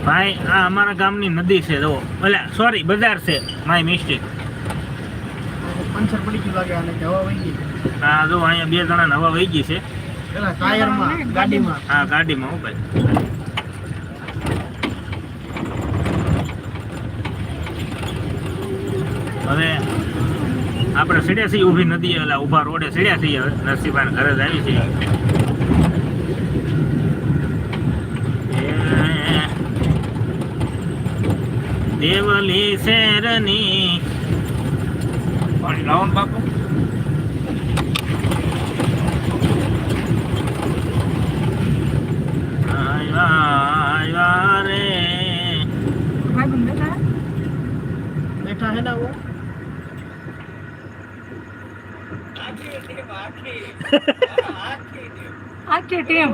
ભાઈ આ અમારા ગામની નદી છે જો, ઓલા સોરી બજાર છે, માય મિસ્ટેક. પંચર પડી ગયું લાગે આને કે હવા વહી ગઈ. હા જો અહીંયા બે જણા હવા વહી ગઈ છે. પેલા ટાયરમાં ગાડીમાં. હા ગાડીમાં હો ભાઈ. હવે આપણે સીડ્યા છીએ ઊભી નદી, એટલે ઊભા રોડે સીડ્યા છીએ. હવે નરસિંહભાઈ ઘરે જ આવી છીએ. દેવલી શેરની પાણી લાવો ને બાપુ. આવ્યા રે બેઠા હે ના વો આખી ટીમ